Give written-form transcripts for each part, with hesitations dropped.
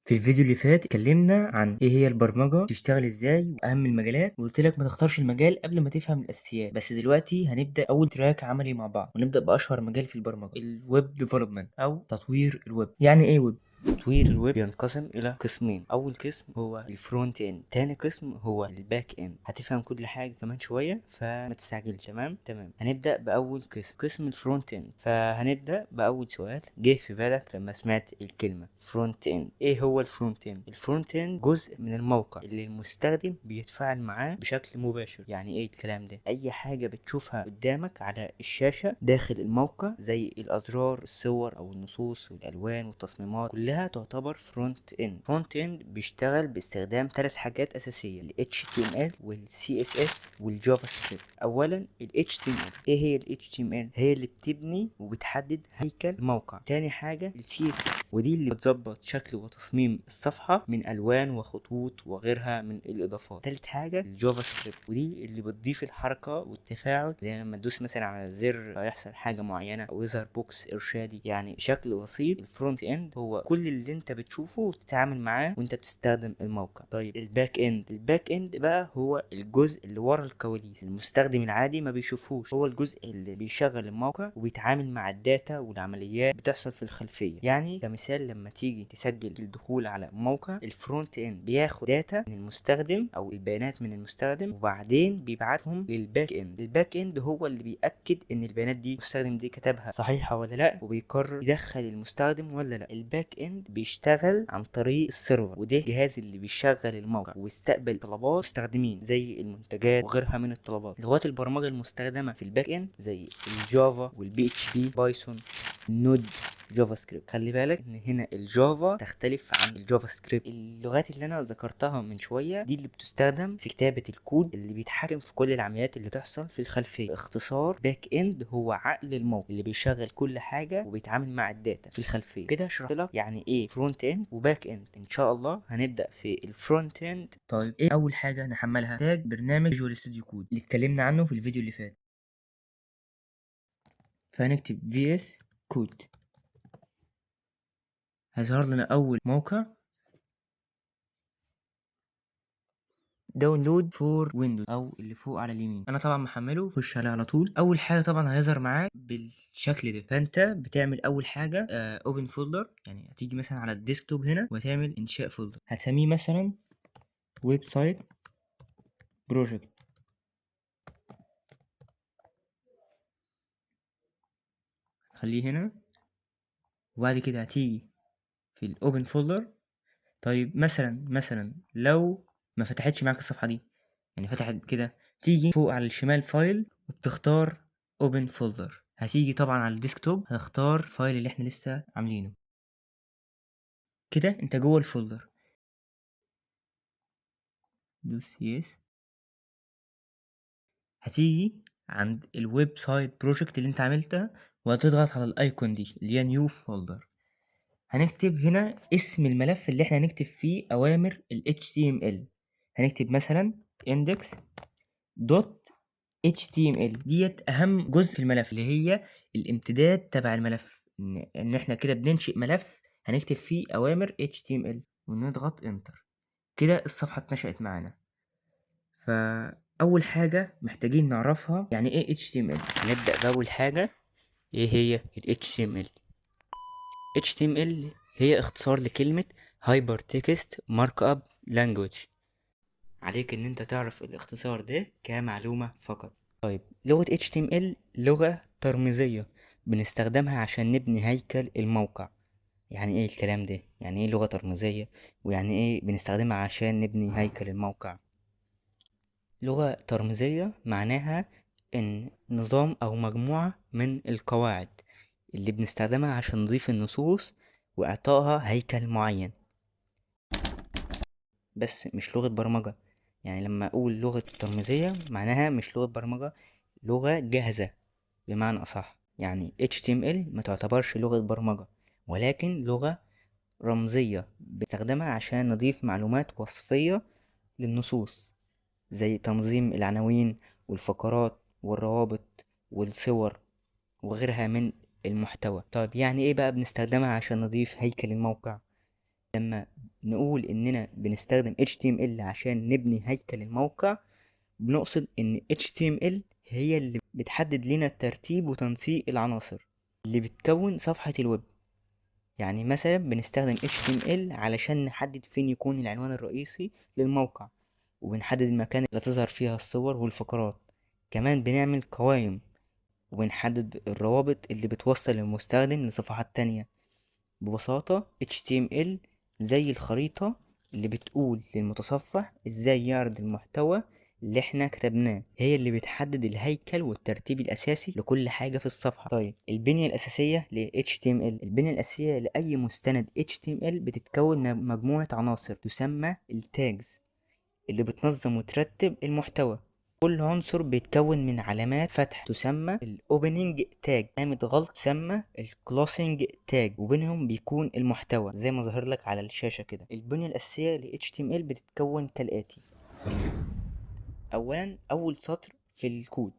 في الفيديو اللي فات اتكلمنا عن ايه هي البرمجة، بتشتغل ازاي، واهم المجالات، وقلت لك ما تختارش المجال قبل ما تفهم الاساسيات. بس دلوقتي هنبدا اول تراك عملي مع بعض، ونبدا باشهر مجال في البرمجة، الويب ديفلوبمنت او تطوير الويب. يعني ايه ويب؟ تطوير الويب بينقسم الى قسمين. اول قسم هو الفرونت اند، تاني قسم هو الباك اند. هتفهم كل حاجه كمان شويه فما تستعجلش. تمام. هنبدا باول قسم الفرونت اند. فهنبدا باول سؤال جه في بالك لما سمعت الكلمه فرونت اند. ايه هو الفرونت اند؟ الفرونت اند جزء من الموقع اللي المستخدم بيتفاعل معاه بشكل مباشر. يعني ايه الكلام ده؟ اي حاجه بتشوفها قدامك على الشاشه داخل الموقع زي الازرار، الصور او النصوص والالوان والتصميمات، كلها تعتبر فرونت اند. فرونت اند بيشتغل باستخدام ثلاث حاجات اساسيه: ال HTML وال CSS والجافا سكريبت. اولا ال HTML. ايه هي ال HTML؟ هي اللي بتبني وبتحدد هيكل الموقع. تاني حاجه ال CSS، ودي اللي بتظبط شكل وتصميم الصفحه من الوان وخطوط وغيرها من الاضافات. تالت حاجه الجافا سكريبت، ودي اللي بتضيف الحركه والتفاعل، زي لما تدوس مثلا على زر هيحصل حاجه معينه او يظهر بوكس ارشادي. يعني بشكل بسيط الفرونت اند هو كل اللي انت بتشوفه وتتعامل معاه وانت بتستخدم الموقع. طيب الباك اند بقى هو الجزء اللي ورا الكواليس، المستخدم العادي ما بيشوفوش. هو الجزء اللي بيشغل الموقع وبيتعامل مع الداتا والعمليات بتحصل في الخلفيه. يعني كمثال لما تيجي تسجل الدخول على موقع، الفرونت اند بياخد داتا من المستخدم او البيانات من المستخدم وبعدين بيبعتهم للباك اند. الباك اند هو اللي بيأكد ان البيانات دي المستخدم دي كتبها صحيحه ولا لا، وبيقرر يدخل المستخدم ولا لا. الباك اند بيشتغل عن طريق السيرفر، وده الجهاز اللي بيشغل الموقع ويستقبل طلبات مستخدمين زي المنتجات وغيرها من الطلبات. لغات البرمجه المستخدمه في الباك اند زي الجافا والبي اتش بي، بايثون، نود، جافا سكريبت. خلي بالك ان هنا الجافا تختلف عن الجافا سكريبت. اللغات اللي انا ذكرتها من شويه دي اللي بتستخدم في كتابه الكود اللي بيتحكم في كل العمليات اللي تحصل في الخلفيه. باختصار باك اند هو عقل الموقع اللي بيشغل كل حاجه وبيتعامل مع الداتا في الخلفيه. كده شرحت لك يعني ايه فرونت اند وباك اند. ان شاء الله هنبدا في الفرونت اند. طيب ايه اول حاجه نحملها؟ تاج برنامج فيجوال ستوديو كود اللي اتكلمنا عنه في الفيديو اللي فات. فهنكتب VS كود، هيظهر لنا اول موقع داونلود فور ويندوز او اللي فوق على اليمين. انا طبعا محمله، خش عليه على طول. اول حاجه طبعا هيظهر معاك بالشكل ده. فانت بتعمل اول حاجه اوبن فولدر. يعني هتيجي مثلا على الديسكتوب هنا وتعمل انشاء فولدر، هتسميه مثلا ويب سايت بروجكت. خليه هنا، وبعد كده هتيجي في الاوبن فولدر. طيب مثلا لو ما فتحتش معاك الصفحه دي، يعني فتحت كده، تيجي فوق على الشمال فايل وبتختار اوبن فولدر. هتيجي طبعا على الديسكتوب هتختار فايل اللي احنا لسه عاملينه. كده انت جوه الفولدر، دوس يس. هتيجي عند الويب سايت بروجكت اللي انت عملتها وهتضغط على الايكون دي اللي هي نيو فولدر. هنكتب هنا اسم الملف اللي احنا هنكتب فيه اوامر ال HTML. هنكتب مثلا index دوت HTML. ديت اهم جزء في الملف، اللي هي الامتداد تبع الملف. ان احنا كده بننشئ ملف هنكتب فيه اوامر HTML ونضغط انتر. كده الصفحة اتنشأت معانا. فاول حاجة محتاجين نعرفها يعني ايه HTML. هنبدأ باول حاجة، ايه هي ال HTML؟ HTML هي اختصار لكلمة Hypertext Markup Language. عليك ان انت تعرف الاختصار ده كمعلومة فقط. طيب لغة HTML لغة ترميزية بنستخدمها عشان نبني هيكل الموقع. يعني ايه الكلام ده؟ يعني ايه لغة ترميزية؟ ويعني ايه بنستخدمها عشان نبني هيكل الموقع؟ لغة ترميزية معناها ان نظام او مجموعة من القواعد اللي بنستخدمها عشان نضيف النصوص واعطائها هيكل معين. بس مش لغة برمجة. يعني لما اقول لغة ترميزية معناها مش لغة برمجة، لغة جاهزة بمعنى اصح. يعني HTML ما تعتبرش لغة برمجة، ولكن لغة رمزية بنستخدمها عشان نضيف معلومات وصفية للنصوص، زي تنظيم العناوين والفقرات والروابط والصور وغيرها من المحتوى. طيب يعني ايه بقى بنستخدمها عشان نضيف هيكل الموقع؟ لما نقول اننا بنستخدم HTML عشان نبني هيكل الموقع، بنقصد ان HTML هي اللي بتحدد لنا ترتيب وتنسيق العناصر اللي بتكون صفحة الويب. يعني مثلا بنستخدم HTML علشان نحدد فين يكون العنوان الرئيسي للموقع، وبنحدد المكان اللي تظهر فيها الصور والفقرات. كمان بنعمل قوائم، وبنحدد الروابط اللي بتوصل المستخدم لصفحات تانية. ببساطة HTML زي الخريطة اللي بتقول للمتصفح ازاي يعرض المحتوى اللي احنا كتبناه، هي اللي بتحدد الهيكل والترتيب الاساسي لكل حاجة في الصفحة. طيب البنية الاساسية ل HTML، البنية الاساسية لاي مستند HTML بتتكون من مجموعة عناصر تسمى التاجز اللي بتنظم وترتب المحتوى. كل عنصر بيتكون من علامات فتح تسمى الاوبننج تاج، علامة غلق تسمى الكلوسنج تاج، وبينهم بيكون المحتوى زي ما ظهر لك على الشاشة كده. البنية الأساسية ل HTML بتتكون كالآتي: أولا أول سطر في الكود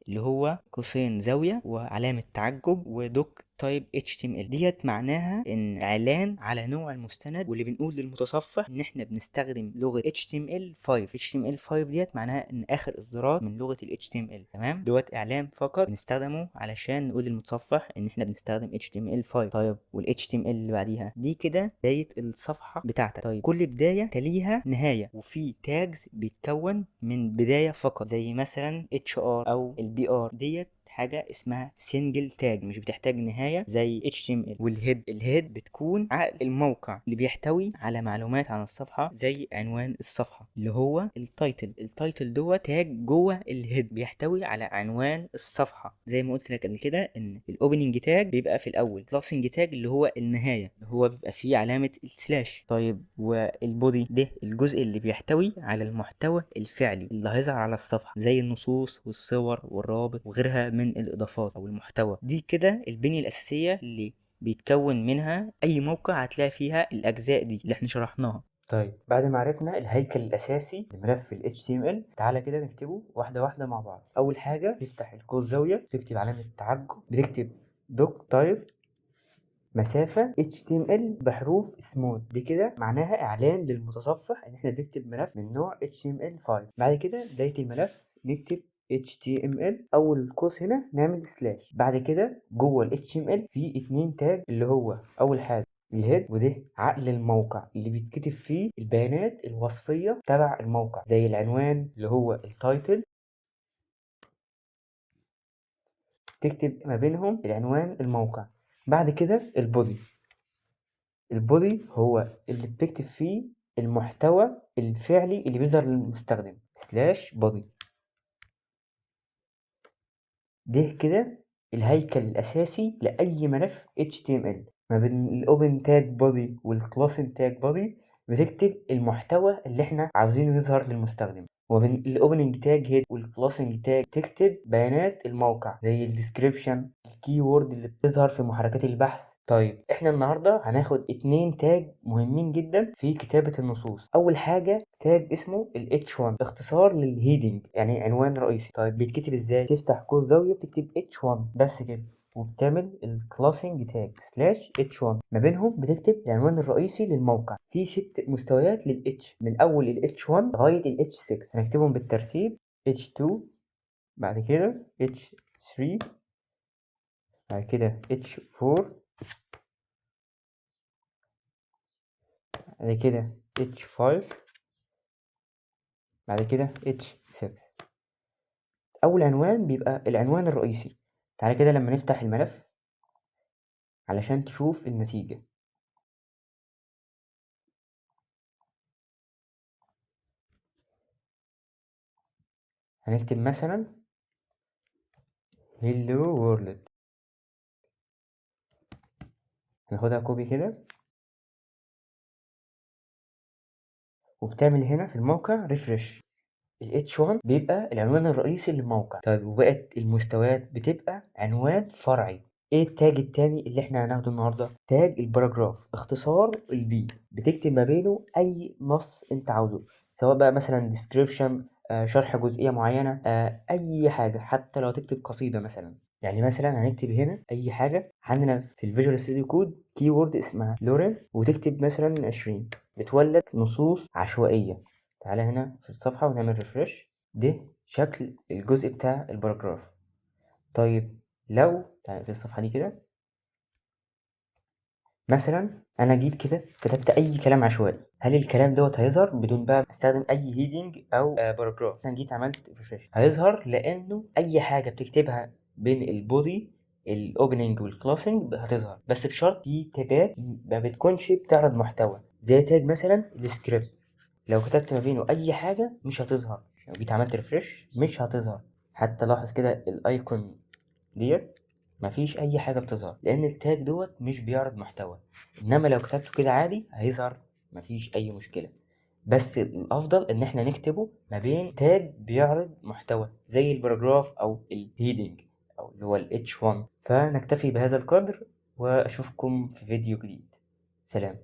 اللي هو قوسين زاوية وعلامة تعجب ودوك تايب HTML، ديت معناها ان اعلان على نوع المستند، واللي بنقول للمتصفح ان احنا بنستخدم لغة HTML5. HTML5 ديت معناها ان اخر اصدارات من لغة ال HTML. تمام، دوت اعلان فقط بنستخدمه علشان نقول للمتصفح ان احنا بنستخدم HTML5. طيب وال HTML اللي بعديها دي كده بداية الصفحة بتاعتك. طيب كل بداية تليها نهاية، وفي تاجز بيتكون من بداية فقط زي مثلا HR او BR، ديت حاجة اسمها سنجل تاج مش بتحتاج نهاية زي HTML. الهيد بتكون عقل الموقع اللي بيحتوي على معلومات عن الصفحة زي عنوان الصفحة اللي هو التايتل دوت تاج جوه الهيد بيحتوي على عنوان الصفحة. زي ما قلت لك قبل كده ان الاوبننج تاج بيبقى في الاول، كلاسنج تاج اللي هو النهاية اللي هو بيبقى فيه علامة السلاش. طيب والبودي ده الجزء اللي بيحتوي على المحتوى الفعلي اللي هيظهر على الصفحة زي النصوص والصور والروابط وغيرها من الاضافات او المحتوى. دي كده البنية الاساسية اللي بيتكون منها اي موقع هتلاقي فيها الاجزاء دي اللي احنا شرحناها. طيب بعد ما عرفنا الهيكل الاساسي لملف ال HTML، تعالى كده نكتبه واحدة واحدة مع بعض. اول حاجة تفتح القوس زاوية، تكتب علامة تعجب، بتكتب دوك تايب مسافة HTML بحروف سمول، دي كده معناها اعلان للمتصفح ان احنا بنكتب ملف من نوع HTML5. بعد كده بداية الملف نكتب HTML، اول قوس هنا نعمل سلاش. بعد كده جوه ال HTML في 2 تاج، اللي هو اول حاجة الهيد، وده عقل الموقع اللي بيتكتب فيه البيانات الوصفية تبع الموقع زي العنوان اللي هو التايتل، تكتب ما بينهم العنوان الموقع. بعد كده البودي هو اللي بتكتب فيه المحتوى الفعلي اللي بيظهر للمستخدم سلاش بودي. ده كده الهيكل الأساسي لأي ملف HTML. ما بين الأوبن تاج بودي والكلاسن تاج بودي بتكتب المحتوى اللي احنا عاوزينه يظهر للمستخدم، وبين الاوبننج تاج هيد والكلاسنج تاج تكتب بيانات الموقع زي الديسكريبشن، الكي وورد اللي بتظهر في محركات البحث. طيب احنا النهارده هناخد 2 تاج مهمين جدا في كتابة النصوص. اول حاجة تاج اسمه ال H1، اختصار للهيدنج يعني عنوان رئيسي. طيب بيتكتب ازاي؟ تفتح قوس زاوية بتكتب H1 بس كده، وبتعمل الكلاسنج تاج سلاش H1، ما بينهم بتكتب العنوان الرئيسي للموقع. في 6 مستويات للH، من اول ال H1 لغاية ال H6، هنكتبهم بالترتيب: H2، بعد كده H3، بعد كده H4، بعد كده H5، بعد كده H6. أول عنوان بيبقى العنوان الرئيسي. تعالى كده لما نفتح الملف علشان تشوف النتيجة، هنكتب مثلا hello world، هناخدها كوبي كده وبتعمل هنا في الموقع ريفرش. ال H1 بيبقى العنوان الرئيسي للموقع. طيب وبقت المستويات بتبقى عنوان فرعي. ايه التاج التاني اللي احنا هناخده النهارده؟ تاج الباراجراف، اختصار البي، بتكتب ما بينه اي نص انت عاوزه، سواء بقى مثلا ديسكريبشن، شرح جزئيه معينه، اي حاجه، حتى لو تكتب قصيده مثلا. يعني مثلا هنكتب هنا اي حاجه. عندنا في الفيجوال ستوديو كود كي وورد اسمها لورين، وتكتب مثلا 20. بتولد نصوص عشوائية. تعالى هنا في الصفحة ونعمل ريفرش. ده شكل الجزء بتاع الباراجراف. طيب لو تعالى في الصفحة دي كده مثلا انا جيت كده كتبت اي كلام عشوائي، هل الكلام دوت هيظهر بدون بقى استخدم اي هيدنج او باراجراف؟ انا جيت عملت ريفرش هيظهر، لانه اي حاجه بتكتبها بين البودي الاوبننج والكلوسنج هتظهر، بس بشرط في تاجات ما بتكونش بتعرض محتوى، زي تاج مثلا السكريبت. لو كتبت ما بينه اي حاجه مش هتظهر، لو جيت عملت ريفرش مش هتظهر. حتى لاحظ كده الايكون ديت مفيش اي حاجه بتظهر، لان التاج دوت مش بيعرض محتوى. انما لو كتبته كده عادي هيظهر، مفيش اي مشكله. بس الافضل ان احنا نكتبه ما بين تاج بيعرض محتوى زي الباراجراف او الهيدنج او اللي هو ال H1. فنكتفي بهذا القدر، واشوفكم في فيديو جديد. سلام.